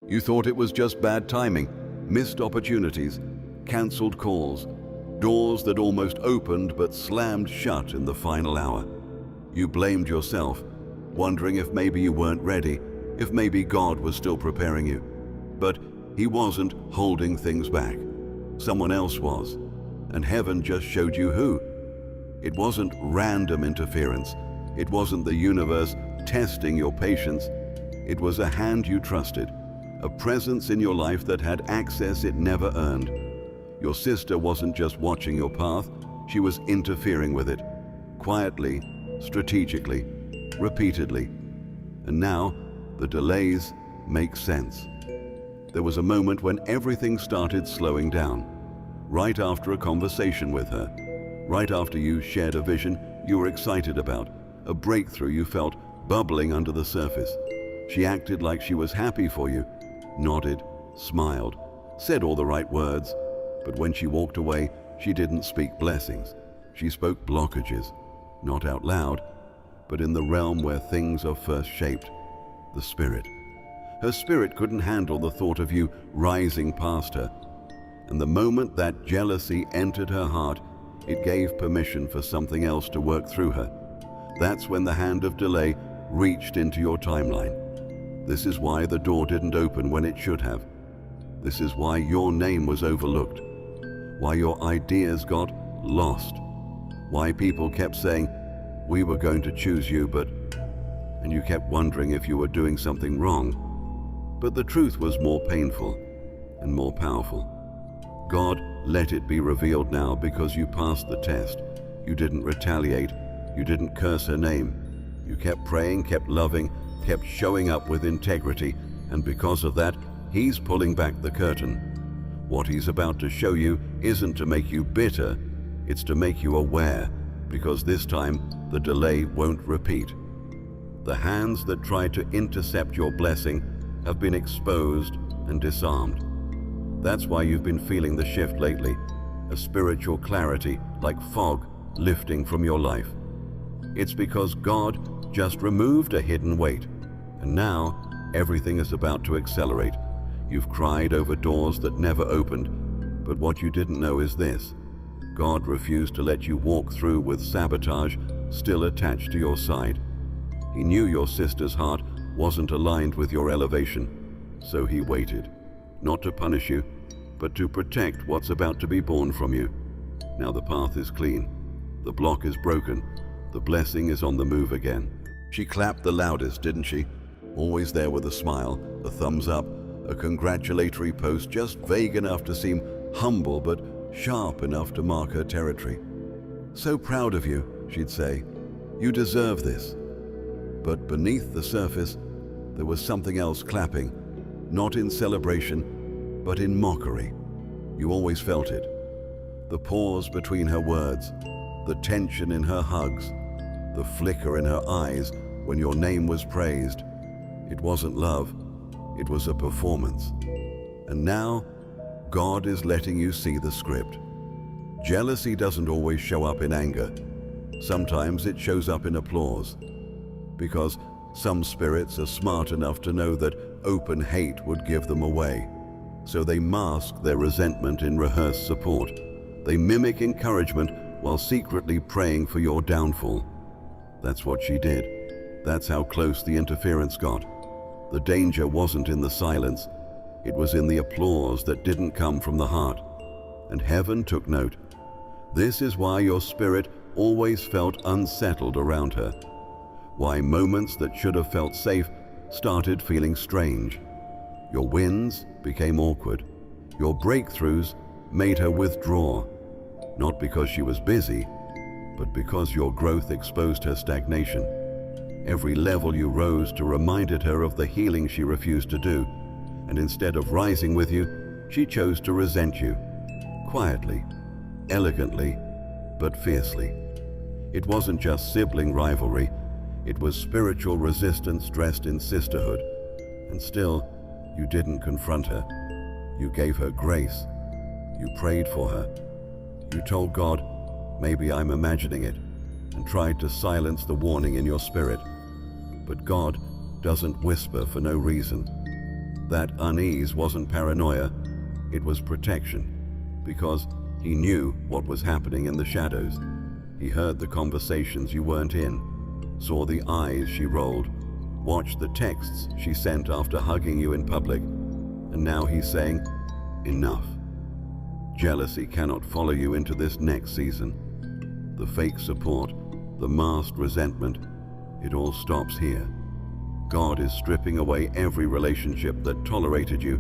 You thought it was just bad timing, missed opportunities, cancelled calls, doors that almost opened but slammed shut in the final hour. You blamed yourself, wondering if maybe you weren't ready, if maybe God was still preparing you. But He wasn't holding things back. Someone else was, and heaven just showed you who. It wasn't random interference. It wasn't the universe testing your patience. It was a hand you trusted, a presence in your life that had access it never earned. Your sister wasn't just watching your path, she was interfering with it, quietly, strategically, repeatedly. And now, the delays make sense. There was a moment when everything started slowing down, right after a conversation with her, right after you shared a vision you were excited about, a breakthrough you felt bubbling under the surface. She acted like she was happy for you, nodded, smiled, said all the right words, but when she walked away, she didn't speak blessings. She spoke blockages, not out loud, but in the realm where things are first shaped, the spirit. Her spirit couldn't handle the thought of you rising past her. And the moment that jealousy entered her heart, it gave permission for something else to work through her. That's when the hand of delay reached into your timeline. This is why the door didn't open when it should have. This is why your name was overlooked. Why your ideas got lost. Why people kept saying, "We were going to choose you, but..." And you kept wondering if you were doing something wrong. But the truth was more painful and more powerful. God let it be revealed now because you passed the test. You didn't retaliate. You didn't curse her name. You kept praying, kept loving, kept showing up with integrity, and because of that, He's pulling back the curtain. What He's about to show you isn't to make you bitter, it's to make you aware, because this time the delay won't repeat. The hands that tried to intercept your blessing have been exposed and disarmed. That's why you've been feeling the shift lately, a spiritual clarity like fog lifting from your life. It's because God just removed a hidden weight, and now everything is about to accelerate. You've cried over doors that never opened, but what you didn't know is this: God refused to let you walk through with sabotage still attached to your side. He knew your sister's heart wasn't aligned with your elevation, so He waited, not to punish you, but to protect what's about to be born from you. Now the path is clean, the block is broken, the blessing is on the move again. She clapped the loudest, didn't she? Always there with a smile, a thumbs up, a congratulatory post just vague enough to seem humble but sharp enough to mark her territory. "So proud of you," she'd say. "You deserve this." But beneath the surface, there was something else clapping, not in celebration, but in mockery. You always felt it. The pause between her words, the tension in her hugs, the flicker in her eyes when your name was praised. It wasn't love, it was a performance. And now, God is letting you see the script. Jealousy doesn't always show up in anger. Sometimes it shows up in applause. Because some spirits are smart enough to know that open hate would give them away. So they mask their resentment in rehearsed support. They mimic encouragement while secretly praying for your downfall. That's what she did. That's how close the interference got. The danger wasn't in the silence. It was in the applause that didn't come from the heart. And heaven took note. This is why your spirit always felt unsettled around her. Why moments that should have felt safe started feeling strange. Your wins became awkward. Your breakthroughs made her withdraw. Not because she was busy, but because your growth exposed her stagnation. Every level you rose to reminded her of the healing she refused to do, and instead of rising with you, she chose to resent you. Quietly, elegantly, but fiercely. It wasn't just sibling rivalry, it was spiritual resistance dressed in sisterhood. And still, you didn't confront her. You gave her grace. You prayed for her. You told God, "Maybe I'm imagining it," and tried to silence the warning in your spirit. But God doesn't whisper for no reason. That unease wasn't paranoia, it was protection, because he knew what was happening in the shadows. He heard the conversations you weren't in, saw the eyes she rolled, watched the texts she sent after hugging you in public, and now he's saying, enough. Jealousy cannot follow you into this next season. The fake support, the masked resentment, it all stops here. God is stripping away every relationship that tolerated you,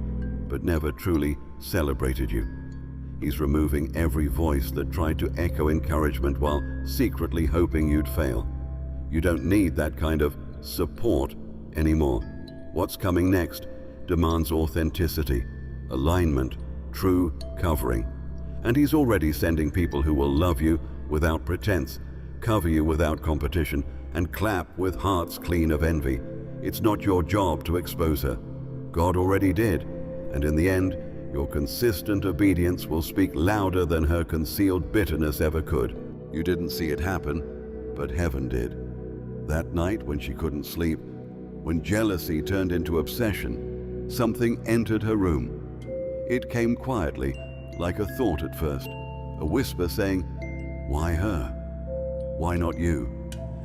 but never truly celebrated you. He's removing every voice that tried to echo encouragement while secretly hoping you'd fail. You don't need that kind of support anymore. What's coming next demands authenticity, alignment, true covering. And he's already sending people who will love you without pretense, cover you without competition, and clap with hearts clean of envy. It's not your job to expose her. God already did, and in the end, your consistent obedience will speak louder than her concealed bitterness ever could. You didn't see it happen, but heaven did. That night when she couldn't sleep, when jealousy turned into obsession, something entered her room. It came quietly, like a thought at first, a whisper saying, "Why her? Why not you?"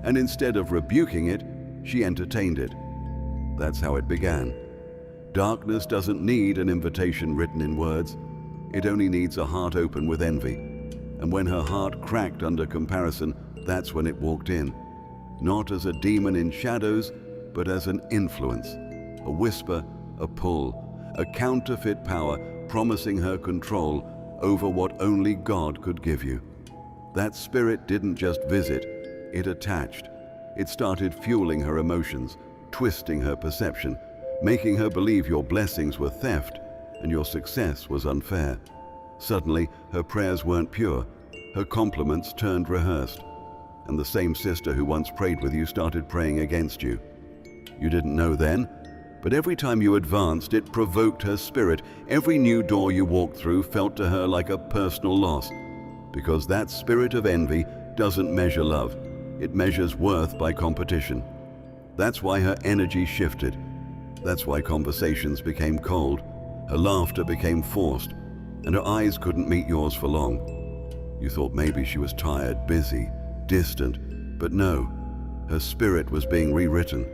And instead of rebuking it, she entertained it. That's how it began. Darkness doesn't need an invitation written in words. It only needs a heart open with envy. And when her heart cracked under comparison, that's when it walked in. Not as a demon in shadows, but as an influence. A whisper, a pull, a counterfeit power promising her control over what only God could give you. That spirit didn't just visit, it attached. It started fueling her emotions, twisting her perception, making her believe your blessings were theft and your success was unfair. Suddenly, her prayers weren't pure, her compliments turned rehearsed, and the same sister who once prayed with you started praying against you. You didn't know then, but every time you advanced, it provoked her spirit. Every new door you walked through felt to her like a personal loss, because that spirit of envy doesn't measure love. It measures worth by competition. That's why her energy shifted. That's why conversations became cold, her laughter became forced, and her eyes couldn't meet yours for long. You thought maybe she was tired, busy, distant, but no, her spirit was being rewritten.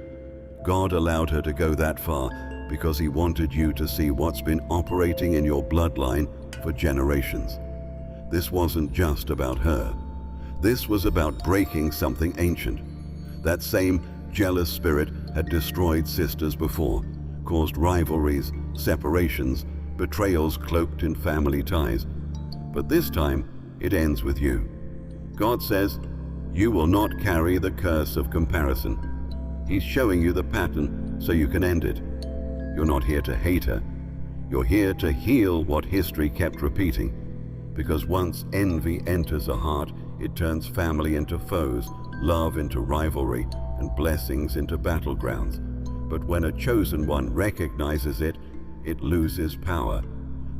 God allowed her to go that far because He wanted you to see what's been operating in your bloodline for generations. This wasn't just about her. This was about breaking something ancient. That same jealous spirit had destroyed sisters before, caused rivalries, separations, betrayals cloaked in family ties. But this time, it ends with you. God says, you will not carry the curse of comparison. He's showing you the pattern so you can end it. You're not here to hate her. You're here to heal what history kept repeating. Because once envy enters a heart, it turns family into foes, love into rivalry, and blessings into battlegrounds. But when a chosen one recognizes it, it loses power.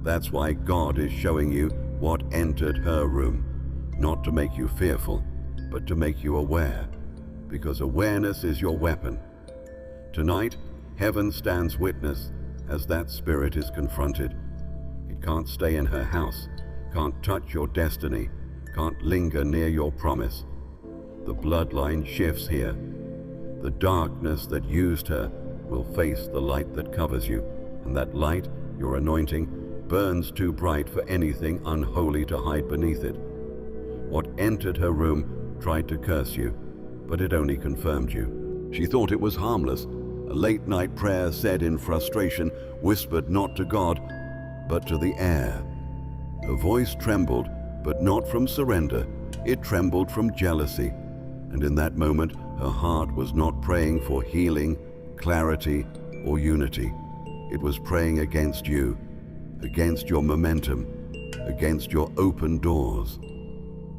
That's why God is showing you what entered her room, not to make you fearful, but to make you aware, because awareness is your weapon. Tonight, heaven stands witness as that spirit is confronted. It can't stay in her house, can't touch your destiny, can't linger near your promise. The bloodline shifts here. The darkness that used her will face the light that covers you, and that light, your anointing, burns too bright for anything unholy to hide beneath it. What entered her room tried to curse you, but it only confirmed you. She thought it was harmless, a late-night prayer said in frustration, whispered not to God, but to the air. Her voice trembled, but not from surrender. It trembled from jealousy. And in that moment, her heart was not praying for healing, clarity, or unity. It was praying against you, against your momentum, against your open doors.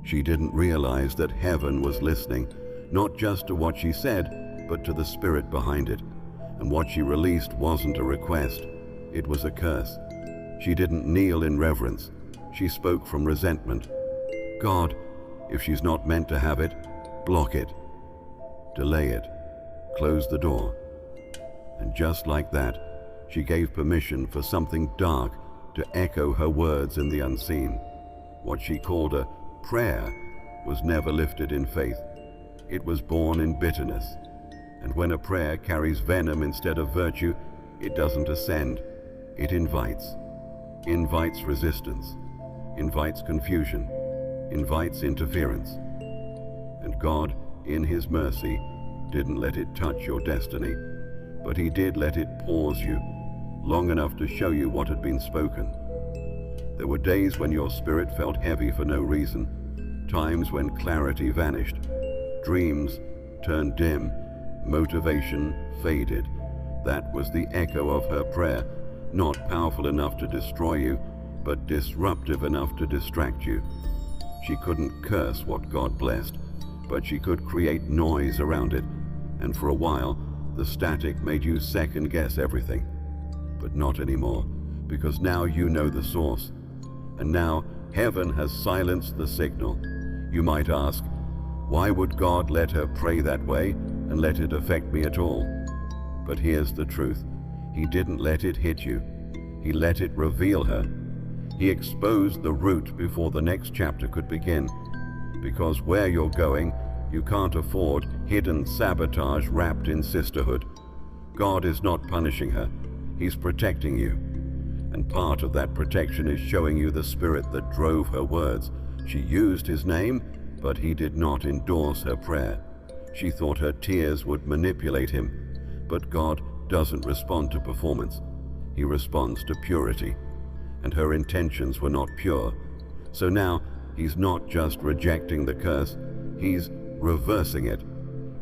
She didn't realize that heaven was listening, not just to what she said, but to the spirit behind it. And what she released wasn't a request, it was a curse. She didn't kneel in reverence. She spoke from resentment. God, if she's not meant to have it, block it, delay it, close the door. And just like that, She gave permission for something dark to echo her words in the unseen. What she called a prayer was never lifted in faith. It was born in bitterness. And when a prayer carries venom instead of virtue, it doesn't ascend. It invites resistance, invites confusion, invites interference. And God, in His mercy, didn't let it touch your destiny, but He did let it pause you long enough to show you what had been spoken. There were days when your spirit felt heavy for no reason, times when clarity vanished, dreams turned dim, motivation faded. That was the echo of her prayer, not powerful enough to destroy you, but disruptive enough to distract you. She couldn't curse what God blessed, but she could create noise around it, and for a while, the static made you second-guess everything. But not anymore, because now you know the source. And now heaven has silenced the signal. You might ask, why would God let her pray that way and let it affect me at all? But here's the truth. He didn't let it hit you. He let it reveal her. He exposed the root before the next chapter could begin. Because where you're going, you can't afford hidden sabotage wrapped in sisterhood. God is not punishing her. He's protecting you. And part of that protection is showing you the spirit that drove her words. She used His name, but He did not endorse her prayer. She thought her tears would manipulate Him. But God doesn't respond to performance. He responds to purity. And her intentions were not pure. So now He's not just rejecting the curse, He's reversing it.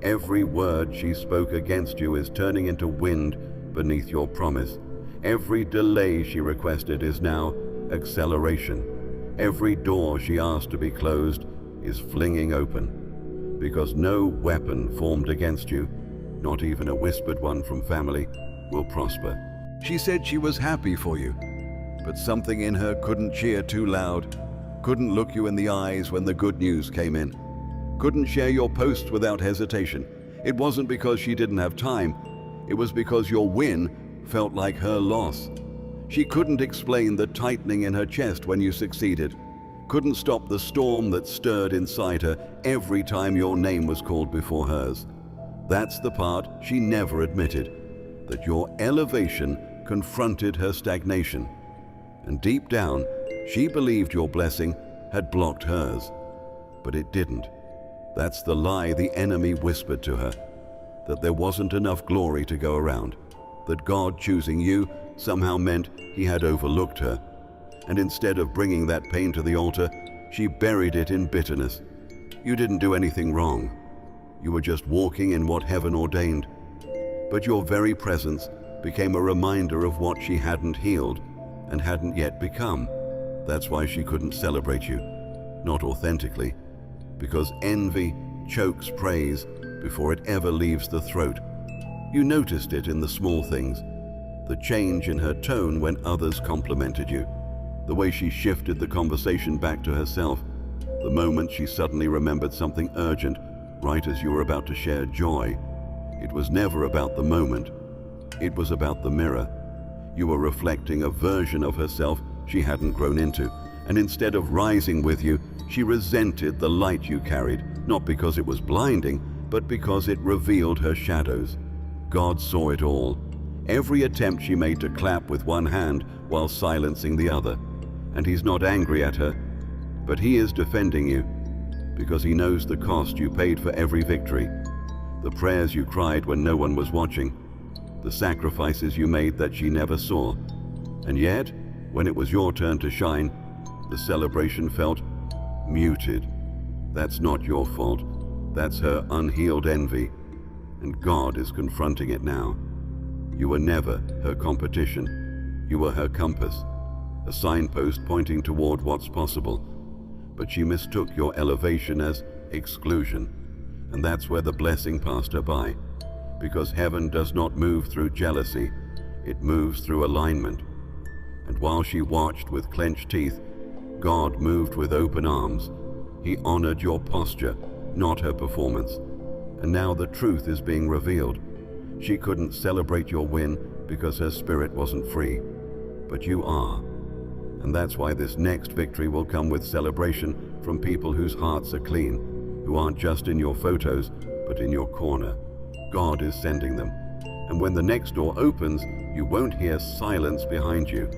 Every word she spoke against you is turning into wind beneath your promise. Every delay she requested is now acceleration. Every door she asked to be closed is flinging open. Because no weapon formed against you, not even a whispered one from family, will prosper. She said she was happy for you, but something in her couldn't cheer too loud, couldn't look you in the eyes when the good news came in, couldn't share your posts without hesitation. It wasn't because she didn't have time, it was because your win felt like her loss. She couldn't explain the tightening in her chest when you succeeded, couldn't stop the storm that stirred inside her every time your name was called before hers. That's the part she never admitted, that your elevation confronted her stagnation. And deep down, she believed your blessing had blocked hers. But it didn't. That's the lie the enemy whispered to her, that there wasn't enough glory to go around, that God choosing you somehow meant He had overlooked her. And instead of bringing that pain to the altar, she buried it in bitterness. You didn't do anything wrong. You were just walking in what heaven ordained. But your very presence became a reminder of what she hadn't healed and hadn't yet become. That's why she couldn't celebrate you, not authentically, because envy chokes praise before it ever leaves the throat. You noticed it in the small things, the change in her tone when others complimented you, the way she shifted the conversation back to herself, the moment she suddenly remembered something urgent right as you were about to share joy. It was never about the moment. It was about the mirror. You were reflecting a version of herself she hadn't grown into, and instead of rising with you, she resented the light you carried, not because it was blinding, but because it revealed her shadows. God saw it all. Every attempt she made to clap with one hand while silencing the other. And He's not angry at her, but He is defending you, because He knows the cost you paid for every victory, the prayers you cried when no one was watching, the sacrifices you made that she never saw. And yet, when it was your turn to shine, the celebration felt muted. That's not your fault. That's her unhealed envy, and God is confronting it now. You were never her competition. You were her compass, a signpost pointing toward what's possible. But she mistook your elevation as exclusion, and that's where the blessing passed her by. Because heaven does not move through jealousy, it moves through alignment. And while she watched with clenched teeth, God moved with open arms. He honored your posture, not her performance. And now the truth is being revealed. She couldn't celebrate your win because her spirit wasn't free, but you are. And that's why this next victory will come with celebration from people whose hearts are clean, who aren't just in your photos, but in your corner. God is sending them. And when the next door opens, you won't hear silence behind you.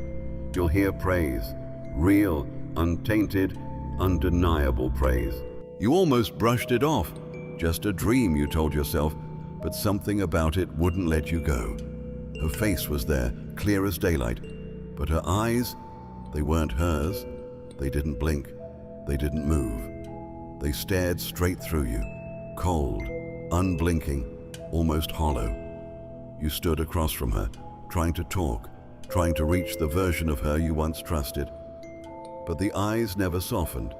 You'll hear praise, real, untainted, undeniable praise. You almost brushed it off, just a dream, you told yourself, but something about it wouldn't let you go. Her face was there, clear as daylight, but her eyes, they weren't hers. They didn't blink. They didn't move. They stared straight through you, cold, unblinking, almost hollow. You stood across from her, trying to talk, trying to reach the version of her you once trusted. But the eyes never softened.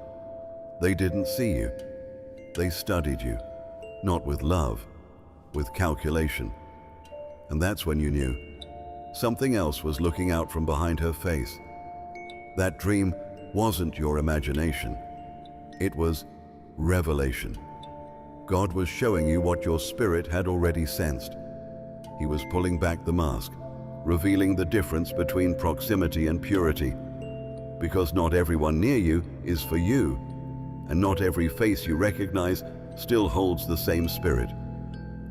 They didn't see you. They studied you, not with love, with calculation. And that's when you knew. Something else was looking out from behind her face. That dream wasn't your imagination. It was revelation. God was showing you what your spirit had already sensed. He was pulling back the mask, revealing the difference between proximity and purity. Because not everyone near you is for you, and not every face you recognize still holds the same spirit.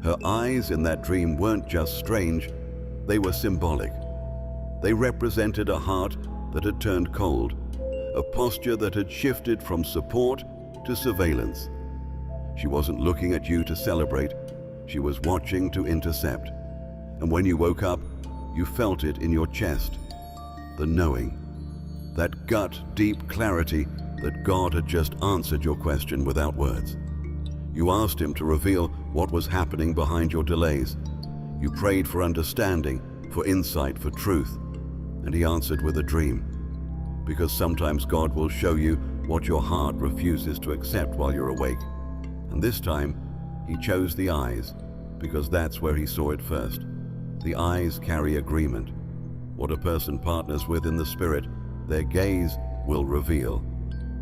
Her eyes in that dream weren't just strange, they were symbolic. They represented a heart that had turned cold, a posture that had shifted from support to surveillance. She wasn't looking at you to celebrate, she was watching to intercept. And when you woke up, you felt it in your chest, the knowing, that gut, deep clarity that God had just answered your question without words. You asked Him to reveal what was happening behind your delays. You prayed for understanding, for insight, for truth, and He answered with a dream. Because sometimes God will show you what your heart refuses to accept while you're awake. And this time, He chose the eyes, because that's where He saw it first. The eyes carry agreement. What a person partners with in the spirit, their gaze will reveal.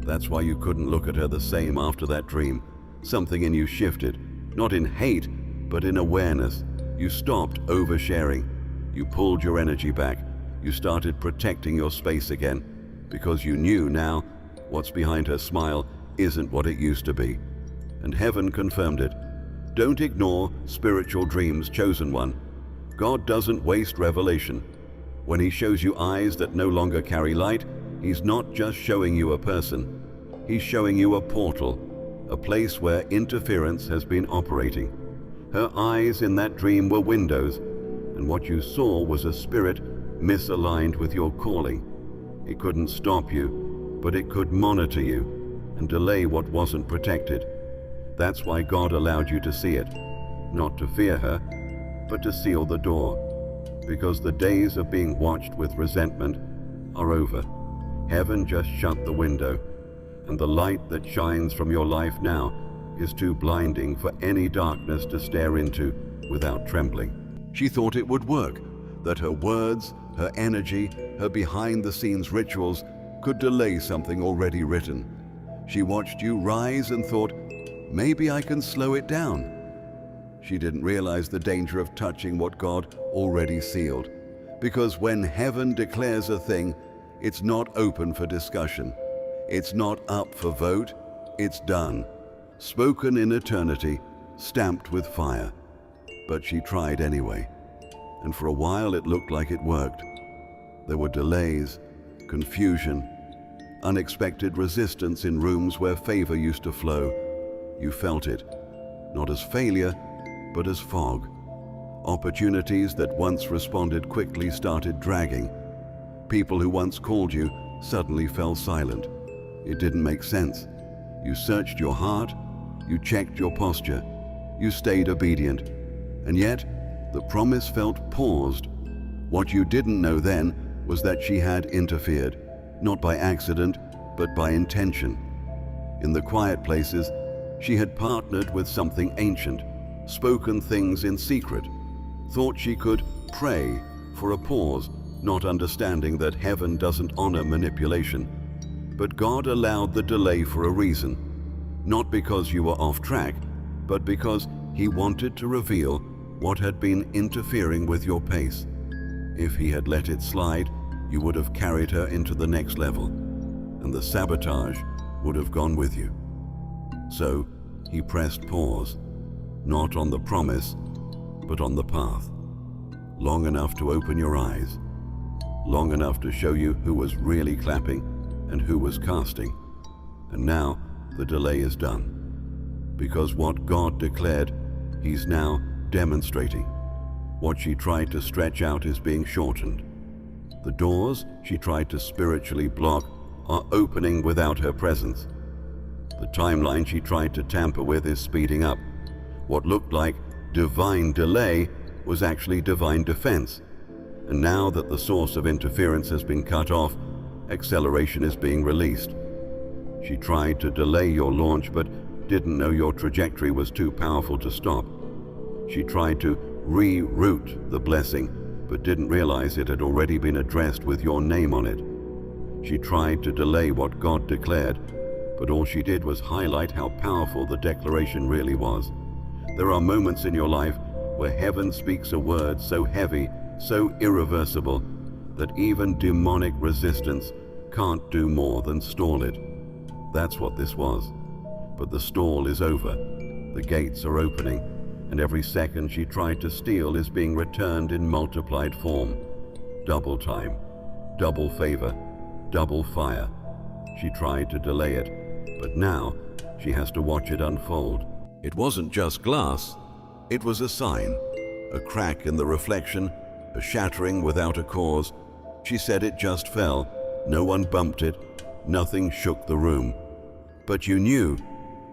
That's why you couldn't look at her the same after that dream. Something in you shifted, not in hate, but in awareness. You stopped oversharing. You pulled your energy back. You started protecting your space again, because you knew now what's behind her smile isn't what it used to be. And heaven confirmed it. Don't ignore spiritual dreams, chosen one. God doesn't waste revelation. When He shows you eyes that no longer carry light, He's not just showing you a person. He's showing you a portal, a place where interference has been operating. Her eyes in that dream were windows, and what you saw was a spirit misaligned with your calling. It couldn't stop you, but it could monitor you and delay what wasn't protected. That's why God allowed you to see it, not to fear her, but to seal the door. Because the days of being watched with resentment are over. Heaven just shut the window, and the light that shines from your life now is too blinding for any darkness to stare into without trembling. She thought it would work, that her words, her energy, her behind-the-scenes rituals could delay something already written. She watched you rise and thought, maybe I can slow it down. She didn't realize the danger of touching what God already sealed. Because when heaven declares a thing, it's not open for discussion. It's not up for vote. It's done. Spoken in eternity, stamped with fire. But she tried anyway. And for a while it looked like it worked. There were delays, confusion, unexpected resistance in rooms where favor used to flow. You felt it, not as failure, but as fog. Opportunities that once responded quickly started dragging. People who once called you suddenly fell silent. It didn't make sense. You searched your heart, you checked your posture, you stayed obedient. And yet, the promise felt paused. What you didn't know then was that she had interfered, not by accident, but by intention. In the quiet places, she had partnered with something ancient, spoken things in secret, thought she could pray for a pause, not understanding that heaven doesn't honor manipulation. But God allowed the delay for a reason, not because you were off track, but because He wanted to reveal what had been interfering with your pace. If he had let it slide, you would have carried her into the next level, and the sabotage would have gone with you. So he pressed pause, not on the promise, but on the path. Long enough to open your eyes, long enough to show you who was really clapping and who was casting. And now the delay is done, because what God declared, he's now demonstrating. What she tried to stretch out is being shortened. The doors she tried to spiritually block are opening without her presence. The timeline she tried to tamper with is speeding up. What looked like divine delay was actually divine defense. And now that the source of interference has been cut off, acceleration is being released. She tried to delay your launch but didn't know your trajectory was too powerful to stop. She tried to reroute the blessing but didn't realize it had already been addressed with your name on it. She tried to delay what God declared, but all she did was highlight how powerful the declaration really was. There are moments in your life where heaven speaks a word so heavy, so irreversible, that even demonic resistance can't do more than stall it. That's what this was. But the stall is over. The gates are opening, and every second she tried to steal is being returned in multiplied form. Double time, double favor, double fire. She tried to delay it, but now she has to watch it unfold. It wasn't just glass. It was a sign, a crack in the reflection, a shattering without a cause. She said it just fell. No one bumped it. Nothing shook the room. But you knew,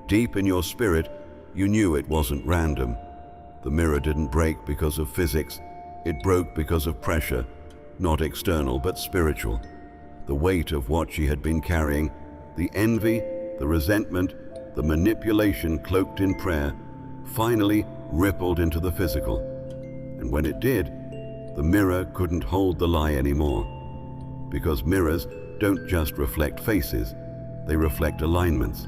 deep in your spirit, you knew it wasn't random. The mirror didn't break because of physics. It broke because of pressure, not external but spiritual. The weight of what she had been carrying, the envy, the resentment, the manipulation cloaked in prayer, finally rippled into the physical. And when it did, the mirror couldn't hold the lie anymore. Because mirrors don't just reflect faces, they reflect alignments.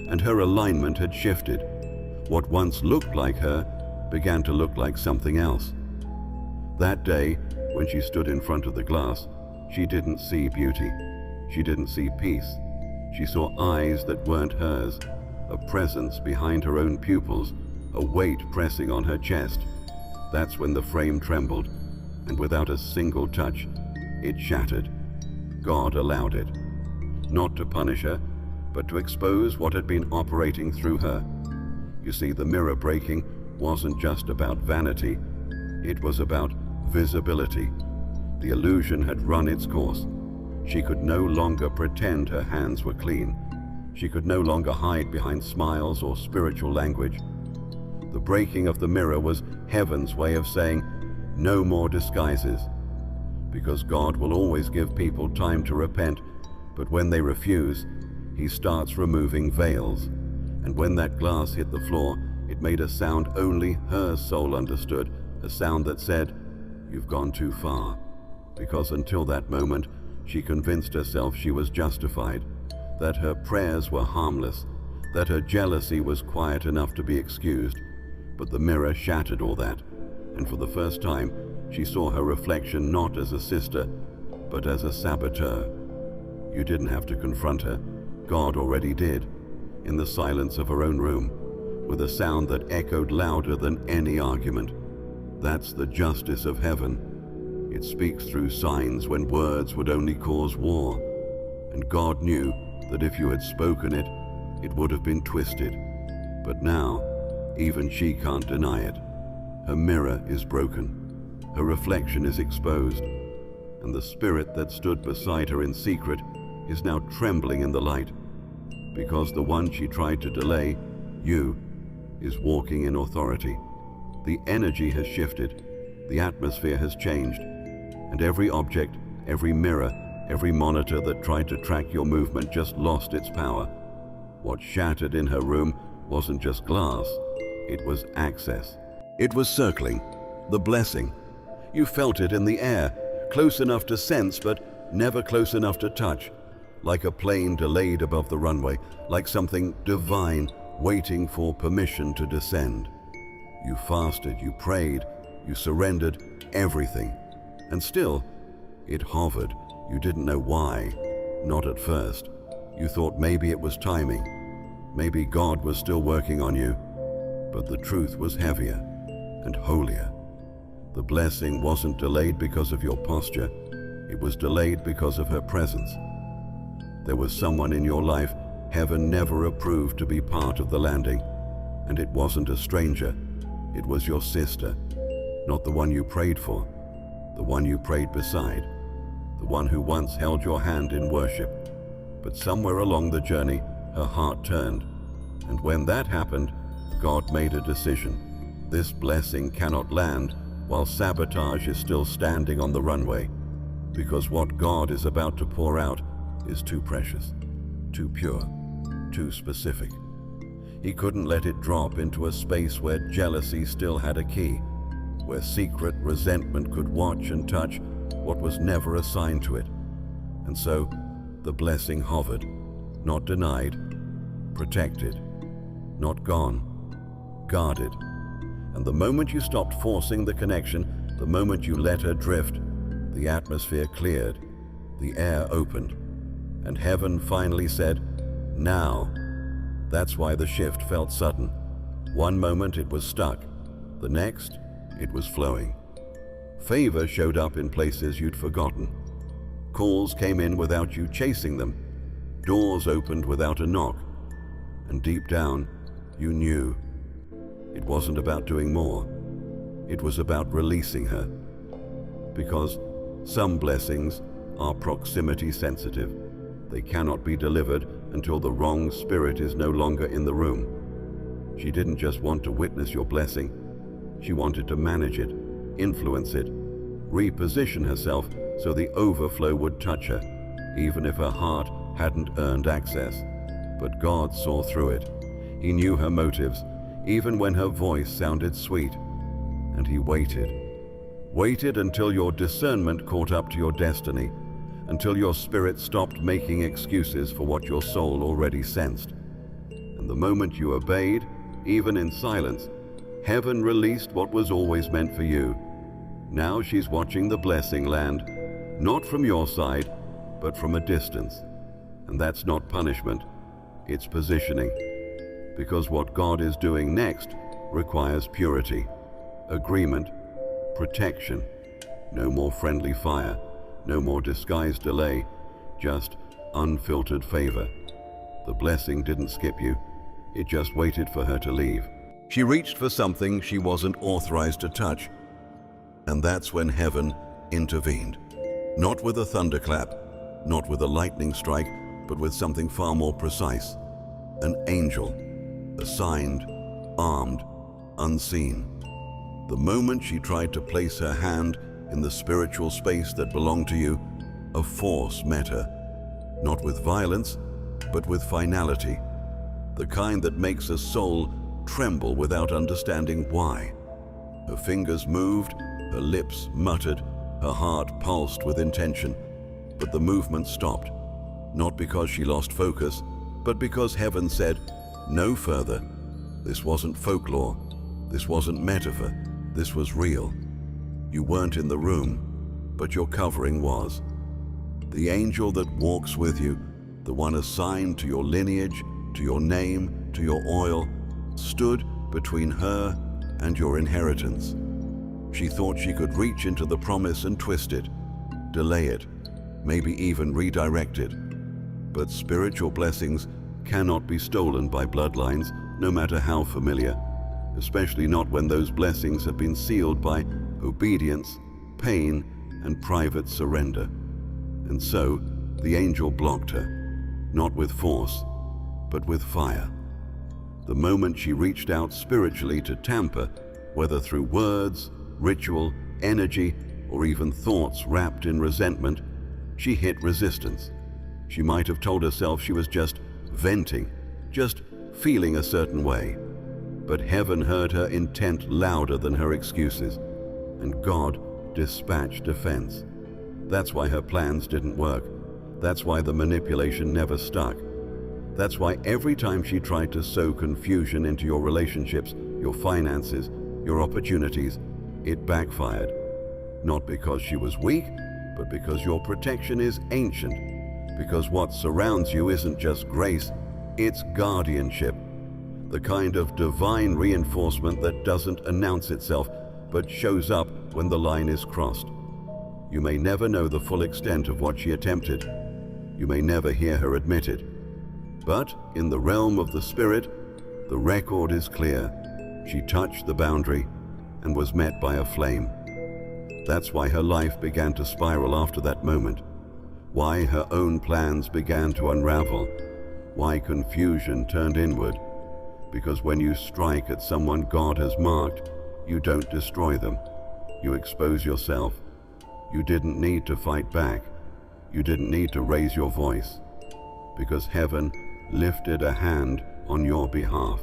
And her alignment had shifted. What once looked like her began to look like something else. That day, when she stood in front of the glass, she didn't see beauty. She didn't see peace. She saw eyes that weren't hers, a presence behind her own pupils, a weight pressing on her chest. That's when the frame trembled, and without a single touch, it shattered. God allowed it. Not to punish her, but to expose what had been operating through her. You see, the mirror breaking wasn't just about vanity, it was about visibility. The illusion had run its course. She could no longer pretend her hands were clean. She could no longer hide behind smiles or spiritual language. The breaking of the mirror was heaven's way of saying, no more disguises. Because God will always give people time to repent, but when they refuse, he starts removing veils. And when that glass hit the floor, it made a sound only her soul understood, a sound that said, you've gone too far. Because until that moment, she convinced herself she was justified, that her prayers were harmless, that her jealousy was quiet enough to be excused. But the mirror shattered all that, and for the first time, she saw her reflection not as a sister, but as a saboteur. You didn't have to confront her. God already did, in the silence of her own room, with a sound that echoed louder than any argument. That's the justice of heaven. It speaks through signs when words would only cause war. And God knew that if you had spoken it, it would have been twisted. But now, even she can't deny it. Her mirror is broken. Her reflection is exposed. And the spirit that stood beside her in secret is now trembling in the light. Because the one she tried to delay, you, is walking in authority. The energy has shifted. The atmosphere has changed. And every object, every mirror, every monitor that tried to track your movement just lost its power. What shattered in her room wasn't just glass, it was access. It was circling, the blessing. You felt it in the air, close enough to sense but never close enough to touch. Like a plane delayed above the runway, like something divine waiting for permission to descend. You fasted, you prayed, you surrendered everything. And still, it hovered. You didn't know why, not at first. You thought maybe it was timing. Maybe God was still working on you. But the truth was heavier and holier. The blessing wasn't delayed because of your posture. It was delayed because of her presence. There was someone in your life heaven never approved to be part of the landing. And it wasn't a stranger. It was your sister. Not the one you prayed for. The one you prayed beside. The one who once held your hand in worship. But somewhere along the journey, her heart turned. And when that happened, God made a decision. This blessing cannot land while sabotage is still standing on the runway, because what God is about to pour out is too precious, too pure, too specific. He couldn't let it drop into a space where jealousy still had a key, where secret resentment could watch and touch what was never assigned to it. And so the blessing hovered, not denied, protected, not gone, guarded. And the moment you stopped forcing the connection, the moment you let her drift, the atmosphere cleared, the air opened, and heaven finally said, "Now." That's why the shift felt sudden. One moment it was stuck, the next it was flowing. Favor showed up in places you'd forgotten. Calls came in without you chasing them. Doors opened without a knock. And deep down, you knew. It wasn't about doing more. It was about releasing her. Because some blessings are proximity sensitive. They cannot be delivered until the wrong spirit is no longer in the room. She didn't just want to witness your blessing. She wanted to manage it, influence it, reposition herself so the overflow would touch her, even if her heart hadn't earned access. But God saw through it. He knew her motives, even when her voice sounded sweet. And he waited. Waited until your discernment caught up to your destiny, until your spirit stopped making excuses for what your soul already sensed. And the moment you obeyed, even in silence, heaven released what was always meant for you. Now she's watching the blessing land, not from your side, but from a distance. And that's not punishment, it's positioning. Because what God is doing next requires purity, agreement, protection. No more friendly fire, no more disguised delay, just unfiltered favor. The blessing didn't skip you, it just waited for her to leave. She reached for something she wasn't authorized to touch, and that's when heaven intervened. Not with a thunderclap, not with a lightning strike, but with something far more precise. An angel, assigned, armed, unseen. The moment she tried to place her hand in the spiritual space that belonged to you, a force met her. Not with violence, but with finality. The kind that makes a soul tremble without understanding why. Her fingers moved, her lips muttered, her heart pulsed with intention. But the movement stopped, not because she lost focus, but because heaven said, "No further." This wasn't folklore. This wasn't metaphor. This was real. You weren't in the room, but your covering was. The angel that walks with you, the one assigned to your lineage, to your name, to your oil, stood between her and your inheritance. She thought she could reach into the promise and twist it, delay it, maybe even redirect it. But spiritual blessings cannot be stolen by bloodlines, no matter how familiar, especially not when those blessings have been sealed by obedience, pain, and private surrender. And so, the angel blocked her, not with force, but with fire. The moment she reached out spiritually to tamper, whether through words, ritual, energy, or even thoughts wrapped in resentment, she hit resistance. She might have told herself she was just venting, just feeling a certain way. But heaven heard her intent louder than her excuses, and God dispatched defense. That's why her plans didn't work. That's why the manipulation never stuck. That's why every time she tried to sow confusion into your relationships, your finances, your opportunities, it backfired. Not because she was weak, but because your protection is ancient. Because what surrounds you isn't just grace, it's guardianship. The kind of divine reinforcement that doesn't announce itself, but shows up when the line is crossed. You may never know the full extent of what she attempted. You may never hear her admit it. But in the realm of the spirit, the record is clear. She touched the boundary and was met by a flame. That's why her life began to spiral after that moment. Why her own plans began to unravel. Why confusion turned inward. Because when you strike at someone God has marked, you don't destroy them. You expose yourself. You didn't need to fight back. You didn't need to raise your voice. Because heaven lifted a hand on your behalf.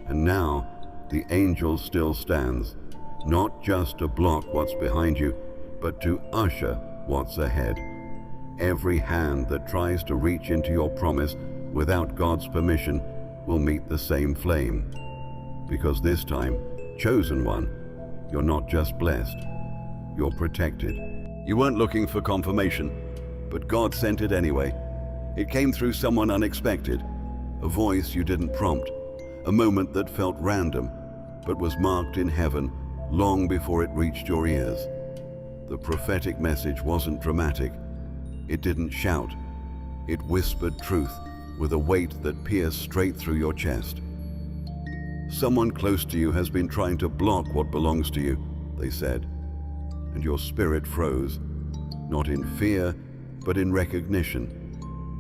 And now, the angel still stands, not just to block what's behind you, but to usher what's ahead. Every hand that tries to reach into your promise without God's permission will meet the same flame. Because this time, chosen one, you're not just blessed, you're protected. You weren't looking for confirmation, but God sent it anyway. It came through someone unexpected, a voice you didn't prompt, a moment that felt random, but was marked in heaven long before it reached your ears. The prophetic message wasn't dramatic. It didn't shout. It whispered truth with a weight that pierced straight through your chest. Someone close to you has been trying to block what belongs to you, they said, and your spirit froze, not in fear, but in recognition.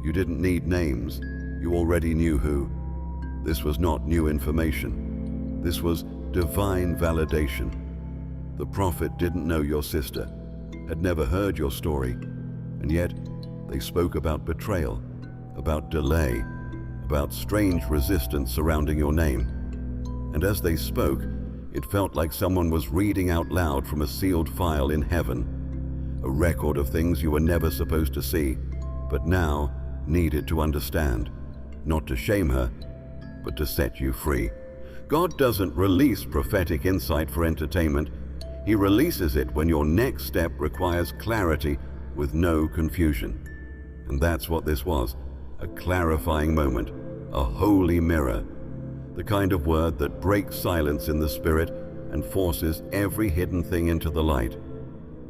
You didn't need names. You already knew who. This was not new information. This was divine validation. The prophet didn't know your sister, had never heard your story, and yet they spoke about betrayal, about delay, about strange resistance surrounding your name. And as they spoke, it felt like someone was reading out loud from a sealed file in heaven, a record of things you were never supposed to see, but now needed to understand, not to shame her, but to set you free. God doesn't release prophetic insight for entertainment. He releases it when your next step requires clarity with no confusion. And that's what this was, a clarifying moment, a holy mirror, the kind of word that breaks silence in the spirit and forces every hidden thing into the light.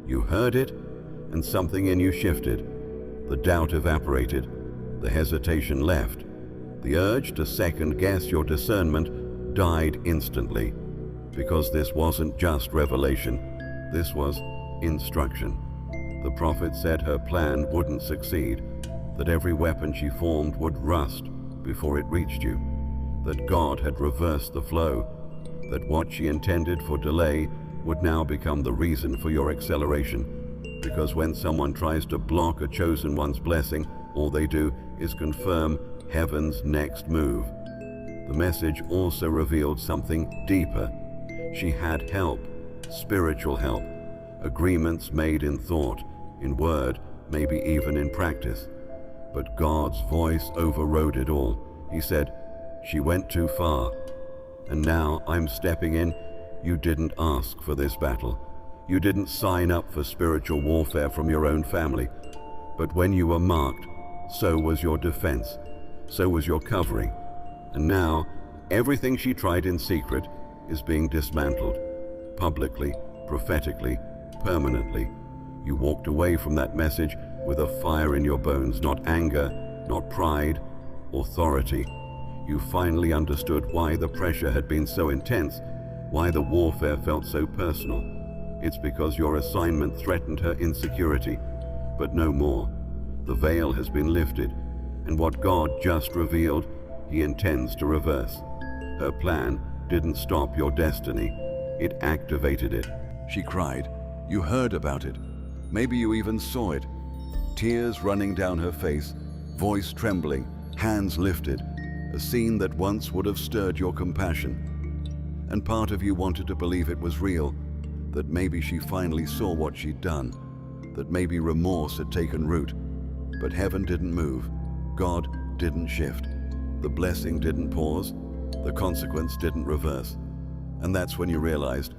You heard it, and something in you shifted. The doubt evaporated, the hesitation left. The urge to second-guess your discernment died instantly, because this wasn't just revelation, this was instruction. The prophet said her plan wouldn't succeed, that every weapon she formed would rust before it reached you, that God had reversed the flow, that what she intended for delay would now become the reason for your acceleration, because when someone tries to block a chosen one's blessing, all they do is confirm heaven's next move. The message also revealed something deeper. She had help, spiritual help, agreements made in thought, in word, maybe even in practice. But God's voice overrode it all. He said, "She went too far, and now I'm stepping in. You didn't ask for this battle. You didn't sign up for spiritual warfare from your own family. But when you were marked, so was your defense. So was your covering. And now, everything she tried in secret is being dismantled. Publicly, prophetically, permanently. You walked away from that message with a fire in your bones, not anger, not pride, authority. You finally understood why the pressure had been so intense, why the warfare felt so personal. It's because your assignment threatened her insecurity, but no more. The veil has been lifted, and what God just revealed, He intends to reverse. Her plan didn't stop your destiny, it activated it." She cried. You heard about it. Maybe you even saw it. Tears running down her face, voice trembling, hands lifted. A scene that once would have stirred your compassion. And part of you wanted to believe it was real, that maybe she finally saw what she'd done, that maybe remorse had taken root. But heaven didn't move. God didn't shift. The blessing didn't pause. The consequence didn't reverse. And that's when you realized,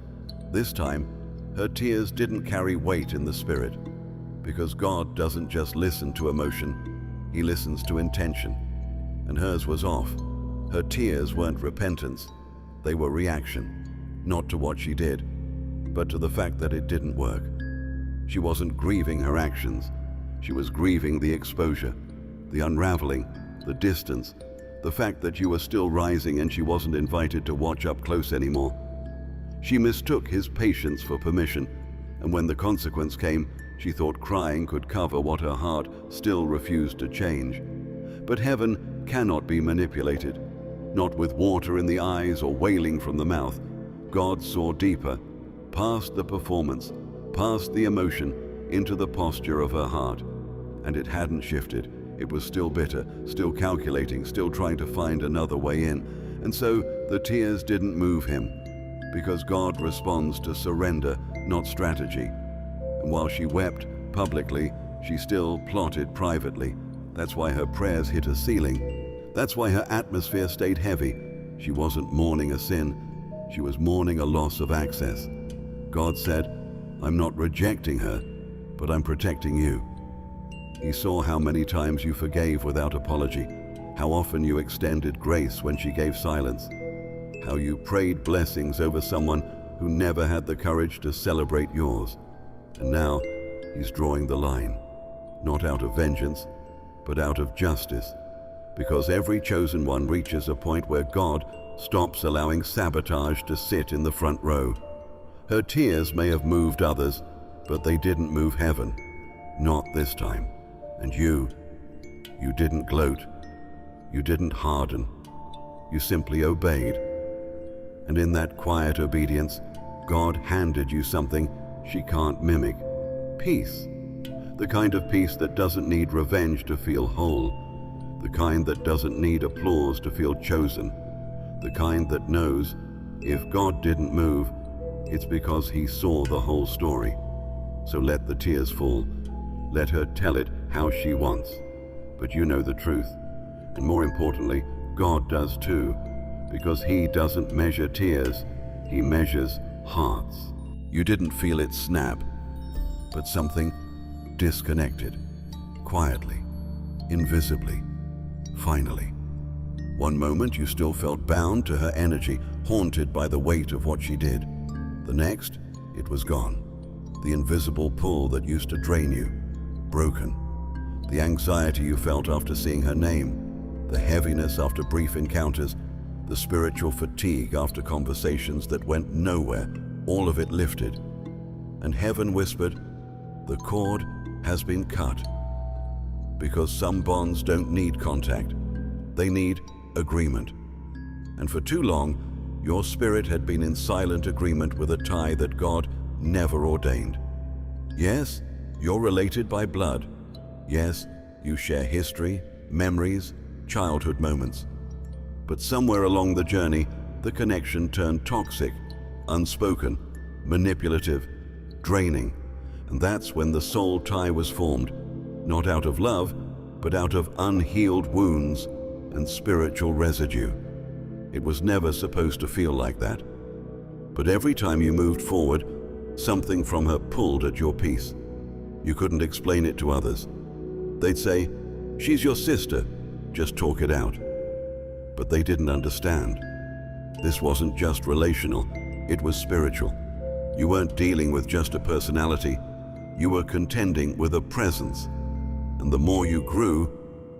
this time, Her tears didn't carry weight in the spirit, because God doesn't just listen to emotion, He listens to intention. And hers was off. Her tears weren't repentance, they were reaction, not to what she did, but to the fact that it didn't work. She wasn't grieving her actions, she was grieving the exposure, the unraveling, the distance, the fact that you were still rising and she wasn't invited to watch up close anymore. She mistook His patience for permission, and when the consequence came, she thought crying could cover what her heart still refused to change. But heaven cannot be manipulated, not with water in the eyes or wailing from the mouth. God saw deeper, past the performance, past the emotion, into the posture of her heart. And it hadn't shifted. It was still bitter, still calculating, still trying to find another way in. And so the tears didn't move Him, because God responds to surrender, not strategy. And while she wept publicly, she still plotted privately. That's why her prayers hit a ceiling. That's why her atmosphere stayed heavy. She wasn't mourning a sin, she was mourning a loss of access. God said, "I'm not rejecting her, but I'm protecting you." He saw how many times you forgave without apology, how often you extended grace when she gave silence, how you prayed blessings over someone who never had the courage to celebrate yours. And now He's drawing the line, not out of vengeance, but out of justice, because every chosen one reaches a point where God stops allowing sabotage to sit in the front row. Her tears may have moved others, but they didn't move heaven. Not this time. And you didn't gloat. You didn't harden. You simply obeyed. And in that quiet obedience, God handed you something she can't mimic. Peace. The kind of peace that doesn't need revenge to feel whole. The kind that doesn't need applause to feel chosen. The kind that knows, if God didn't move, it's because He saw the whole story. So let the tears fall. Let her tell it how she wants. But you know the truth. And more importantly, God does too, because He doesn't measure tears, He measures hearts. You didn't feel it snap, but something disconnected, quietly, invisibly, finally. One moment you still felt bound to her energy, haunted by the weight of what she did. The next, it was gone. The invisible pull that used to drain you, broken. The anxiety you felt after seeing her name, the heaviness after brief encounters, the spiritual fatigue after conversations that went nowhere, all of it lifted. And heaven whispered, "The cord has been cut." Because some bonds don't need contact, they need agreement. And for too long, your spirit had been in silent agreement with a tie that God never ordained. Yes, you're related by blood. Yes, you share history, memories, childhood moments. But somewhere along the journey, the connection turned toxic, unspoken, manipulative, draining. And that's when the soul tie was formed, not out of love, but out of unhealed wounds and spiritual residue. It was never supposed to feel like that. But every time you moved forward, something from her pulled at your peace. You couldn't explain it to others. They'd say, "She's your sister, just talk it out." But they didn't understand. This wasn't just relational, it was spiritual. You weren't dealing with just a personality, you were contending with a presence. And the more you grew,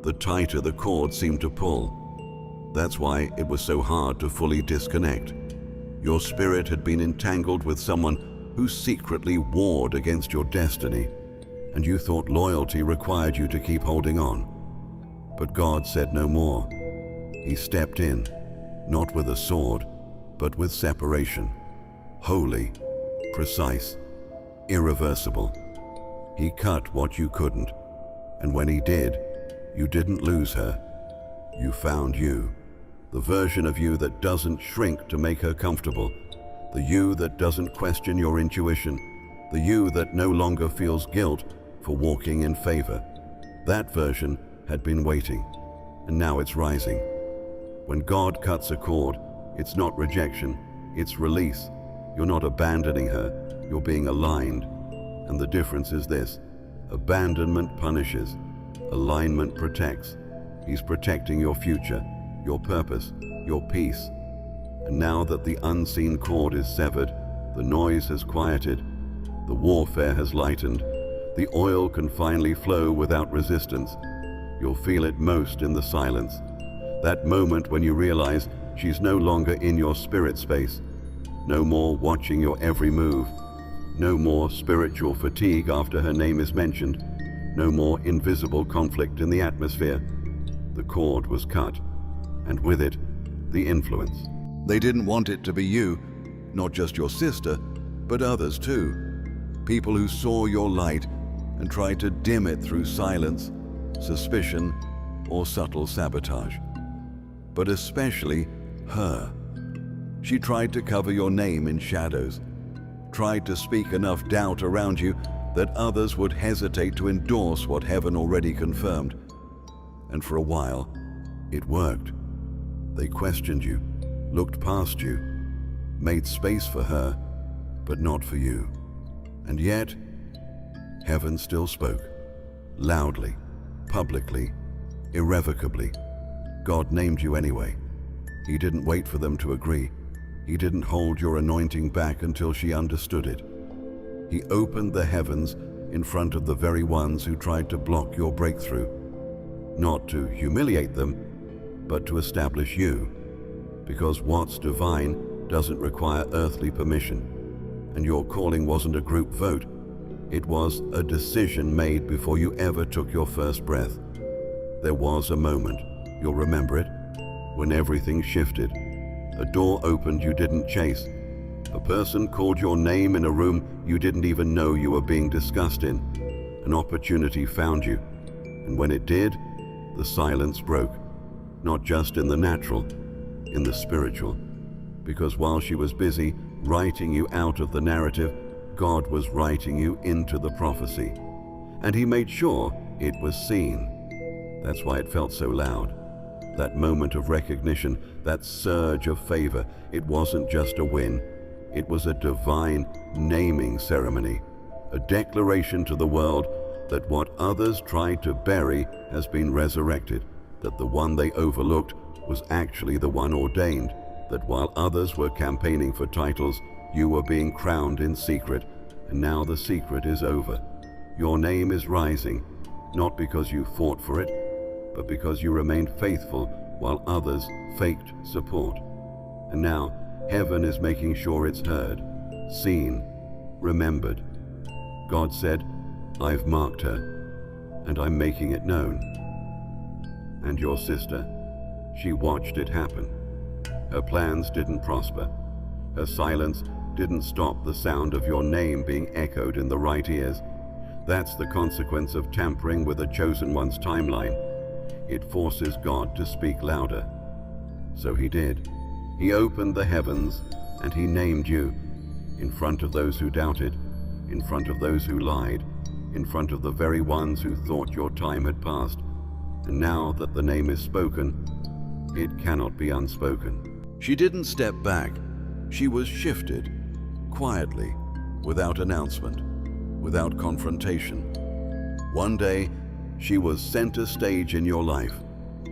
the tighter the cord seemed to pull. That's why it was so hard to fully disconnect. Your spirit had been entangled with someone who secretly warred against your destiny, and you thought loyalty required you to keep holding on. But God said no more. He stepped in, not with a sword, but with separation. Holy, precise, irreversible. He cut what you couldn't, and when He did, you didn't lose her. You found you, the version of you that doesn't shrink to make her comfortable, the you that doesn't question your intuition, the you that no longer feels guilt for walking in favor. That version had been waiting, and now it's rising. When God cuts a cord, it's not rejection, it's release. You're not abandoning her, You're being aligned. And the difference is this: abandonment punishes, alignment protects. He's protecting your future, your purpose, your peace. And now that the unseen cord is severed, the noise has quieted, the warfare has lightened, the oil can finally flow without resistance. You'll feel it most in the silence. That moment when you realize she's no longer in your spirit space. No more watching your every move. No more spiritual fatigue after her name is mentioned. No more invisible conflict in the atmosphere. The cord was cut, and with it, the influence. They didn't want it to be you, not just your sister, but others too. People who saw your light and tried to dim it through silence, suspicion, or subtle sabotage. But especially her. She tried to cover your name in shadows, tried to speak enough doubt around you that others would hesitate to endorse what heaven already confirmed. And for a while, it worked. They questioned you, looked past you, made space for her, but not for you. And yet, heaven still spoke, loudly, publicly, irrevocably. God named you anyway. He didn't wait for them to agree. He didn't hold your anointing back until she understood it. He opened the heavens in front of the very ones who tried to block your breakthrough, not to humiliate them, but to establish you. Because what's divine doesn't require earthly permission. And your calling wasn't a group vote. It was a decision made before you ever took your first breath. There was a moment, you'll remember it, when everything shifted. A door opened you didn't chase. A person called your name in a room you didn't even know you were being discussed in. An opportunity found you. And when it did, the silence broke. Not just in the natural, in the spiritual. Because while she was busy writing you out of the narrative, God was writing you into the prophecy. And He made sure it was seen. That's why it felt so loud. That moment of recognition, that surge of favor, it wasn't just a win. It was a divine naming ceremony, a declaration to the world that what others tried to bury has been resurrected, that the one they overlooked was actually the one ordained, that while others were campaigning for titles, you were being crowned in secret, and now the secret is over. Your name is rising, not because you fought for it, but because you remained faithful while others faked support. And now, heaven is making sure it's heard, seen, remembered. God said, I've marked her, and I'm making it known. And your sister, she watched it happen. Her plans didn't prosper. Her silence didn't stop the sound of your name being echoed in the right ears. That's the consequence of tampering with a chosen one's timeline. It forces God to speak louder. So He did. He opened the heavens, and He named you, in front of those who doubted, in front of those who lied, in front of the very ones who thought your time had passed. And now that the name is spoken, it cannot be unspoken. She didn't step back. She was shifted, quietly, without announcement, without confrontation. One day, she was center stage in your life,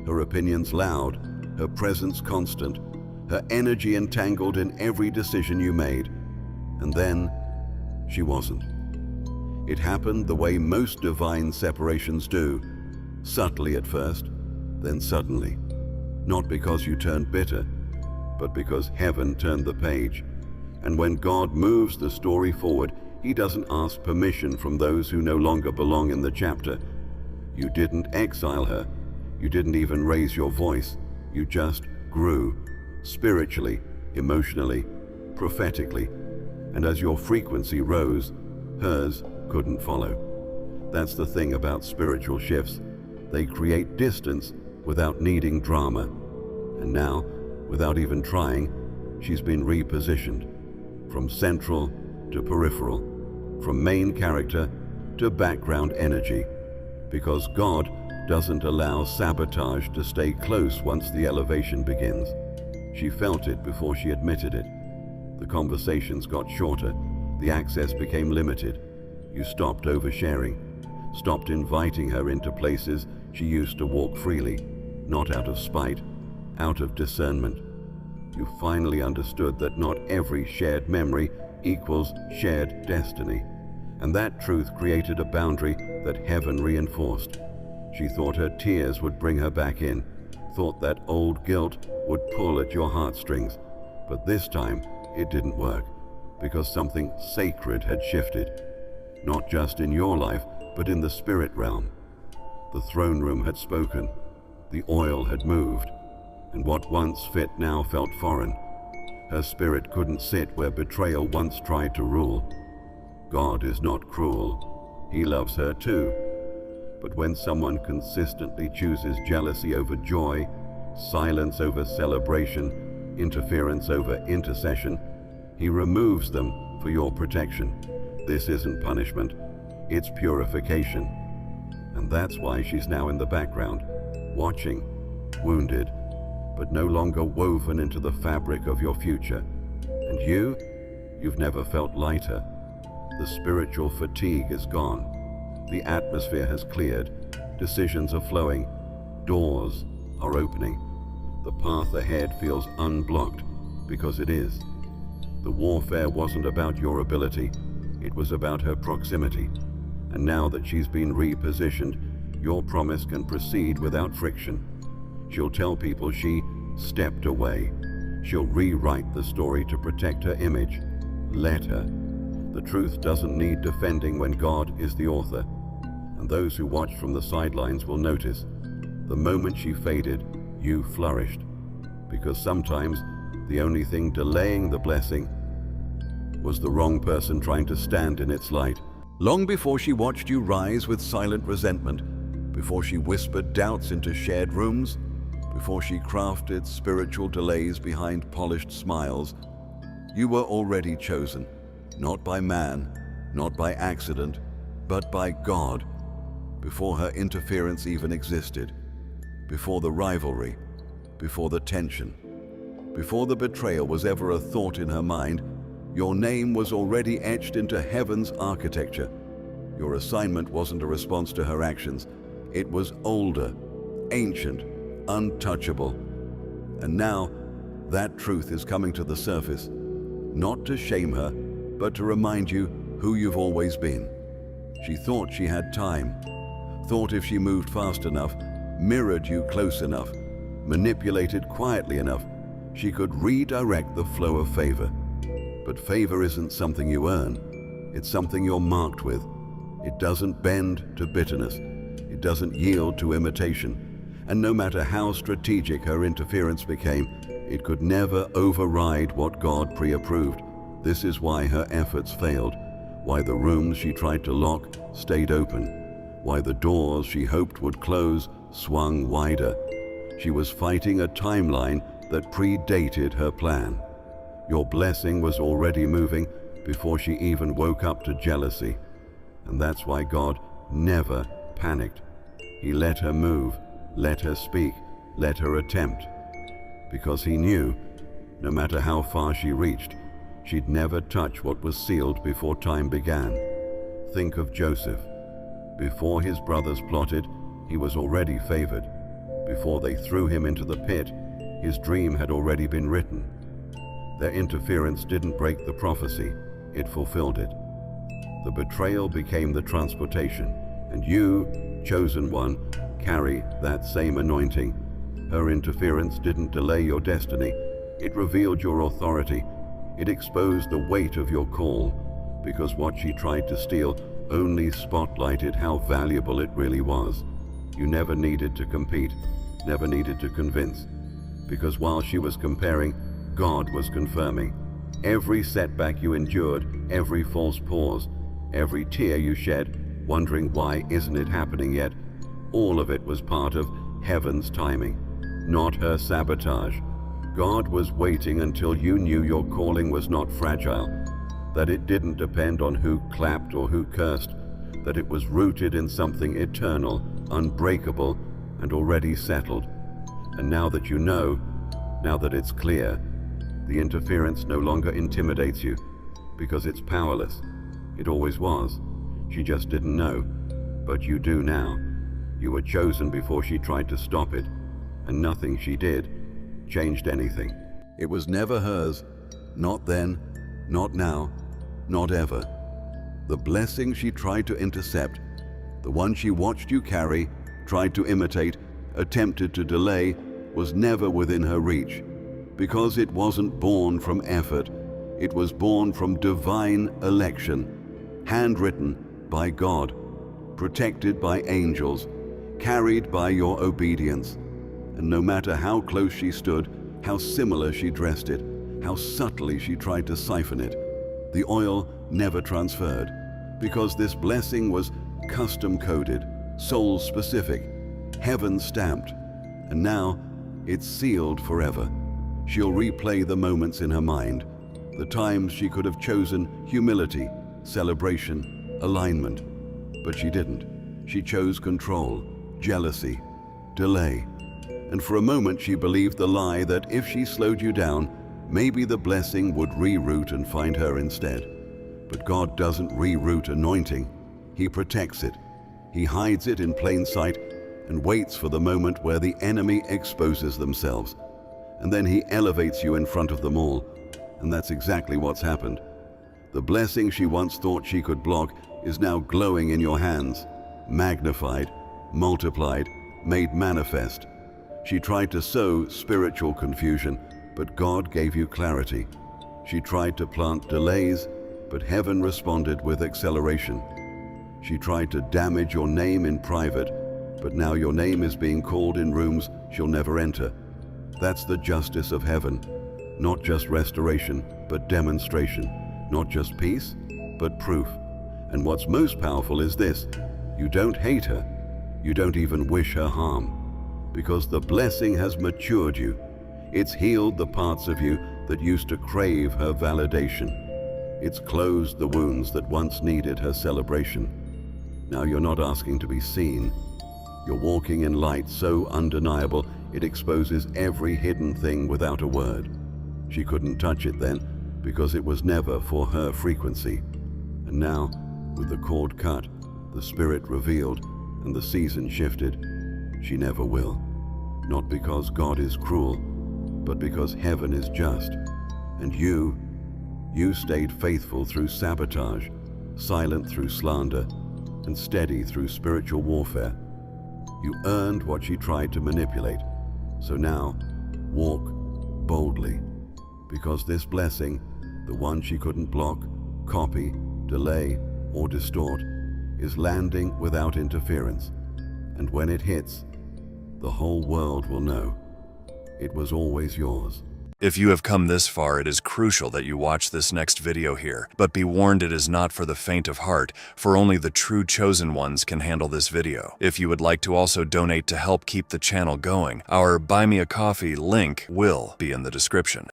her opinions loud, her presence constant, her energy entangled in every decision you made. And then, she wasn't. It happened the way most divine separations do, subtly at first, then suddenly. Not because you turned bitter, but because heaven turned the page. And when God moves the story forward, He doesn't ask permission from those who no longer belong in the chapter. You didn't exile her. You didn't even raise your voice. You just grew, spiritually, emotionally, prophetically. And as your frequency rose, hers couldn't follow. That's the thing about spiritual shifts. They create distance without needing drama. And now, without even trying, she's been repositioned. From central to peripheral, from main character to background energy. Because God doesn't allow sabotage to stay close once the elevation begins. She felt it before she admitted it. The conversations got shorter, The access became limited. You stopped oversharing, stopped inviting her into places she used to walk freely, not out of spite, out of discernment. You finally understood that not every shared memory equals shared destiny, and that truth created a boundary that heaven reinforced. She thought her tears would bring her back in, thought that old guilt would pull at your heartstrings, but this time it didn't work, because something sacred had shifted, not just in your life, but in the spirit realm. The throne room had spoken, the oil had moved, and what once fit now felt foreign. Her spirit couldn't sit where betrayal once tried to rule. God is not cruel. He loves her too. But when someone consistently chooses jealousy over joy, silence over celebration, interference over intercession, He removes them for your protection. This isn't punishment, it's purification. And that's why she's now in the background, watching, wounded, but no longer woven into the fabric of your future. And you've never felt lighter. The spiritual fatigue is gone. The atmosphere has cleared. Decisions are flowing. Doors are opening. The path ahead feels unblocked, because it is. The warfare wasn't about your ability, it was about her proximity. And now that she's been repositioned, your promise can proceed without friction. She'll tell people she stepped away. She'll rewrite the story to protect her image. Let her. The truth doesn't need defending when God is the author. And those who watch from the sidelines will notice, the moment she faded, you flourished. Because sometimes the only thing delaying the blessing was the wrong person trying to stand in its light. Long before she watched you rise with silent resentment, before she whispered doubts into shared rooms, before she crafted spiritual delays behind polished smiles, you were already chosen, not by man, not by accident, but by God, before her interference even existed, before the rivalry, before the tension, before the betrayal was ever a thought in her mind. Your name was already etched into heaven's architecture. Your assignment wasn't a response to her actions. It was older, ancient, untouchable. And now, that truth is coming to the surface, not to shame her, but to remind you who you've always been. She thought she had time, thought if she moved fast enough, mirrored you close enough, manipulated quietly enough, she could redirect the flow of favor. But favor isn't something you earn. It's something you're marked with. It doesn't bend to bitterness. It doesn't yield to imitation. And no matter how strategic her interference became, it could never override what God pre-approved. This is why her efforts failed, why the rooms she tried to lock stayed open, why the doors she hoped would close swung wider. She was fighting a timeline that predated her plan. Your blessing was already moving before she even woke up to jealousy. And that's why God never panicked. He let her move, let her speak, let her attempt. Because He knew, no matter how far she reached, she'd never touch what was sealed before time began. Think of Joseph. Before his brothers plotted, he was already favored. Before they threw him into the pit, his dream had already been written. Their interference didn't break the prophecy, it fulfilled it. The betrayal became the transportation, and you, chosen one, carry that same anointing. Her interference didn't delay your destiny, it revealed your authority. It exposed the weight of your call, because what she tried to steal only spotlighted how valuable it really was. You never needed to compete, never needed to convince, because while she was comparing, God was confirming. Every setback you endured, every false pause, every tear you shed, wondering why isn't it happening yet, all of it was part of heaven's timing, not her sabotage. God was waiting until you knew your calling was not fragile, that it didn't depend on who clapped or who cursed, that it was rooted in something eternal, unbreakable, and already settled. And now that you know, now that it's clear, the interference no longer intimidates you, because it's powerless. It always was. She just didn't know. But you do now. You were chosen before she tried to stop it, and nothing she did changed anything. It was never hers. Not then, not now, not ever. The blessing she tried to intercept, the one she watched you carry, tried to imitate, attempted to delay, was never within her reach, because it wasn't born from effort. It was born from divine election, handwritten by God, protected by angels, carried by your obedience. And no matter how close she stood, how similar she dressed it, how subtly she tried to siphon it, the oil never transferred, because this blessing was custom-coded, soul-specific, heaven-stamped, and now it's sealed forever. She'll replay the moments in her mind, the times she could have chosen humility, celebration, alignment. But she didn't. She chose control, jealousy, delay. And for a moment she believed the lie that if she slowed you down, maybe the blessing would reroute and find her instead. But God doesn't reroute anointing. He protects it. He hides it in plain sight and waits for the moment where the enemy exposes themselves. And then he elevates you in front of them all. And that's exactly what's happened. The blessing she once thought she could block is now glowing in your hands, magnified, multiplied, made manifest. She tried to sow spiritual confusion, but God gave you clarity. She tried to plant delays, but heaven responded with acceleration. She tried to damage your name in private, but now your name is being called in rooms she'll never enter. That's the justice of heaven. Not just restoration, but demonstration. Not just peace, but proof. And what's most powerful is this: you don't hate her. You don't even wish her harm. Because the blessing has matured you. It's healed the parts of you that used to crave her validation. It's closed the wounds that once needed her celebration. Now you're not asking to be seen. You're walking in light so undeniable it exposes every hidden thing without a word. She couldn't touch it then because it was never for her frequency. And now, with the cord cut, the spirit revealed, and the season shifted, she never will. Not because God is cruel, but because heaven is just. And you stayed faithful through sabotage, silent through slander, and steady through spiritual warfare. You earned what she tried to manipulate. So now, walk boldly, because this blessing, the one she couldn't block, copy, delay, or distort, is landing without interference. And when it hits, the whole world will know it was always yours. If you have come this far, it is crucial that you watch this next video here. But be warned, it is not for the faint of heart, for only the true chosen ones can handle this video. If you would like to also donate to help keep the channel going, our Buy Me a Coffee link will be in the description.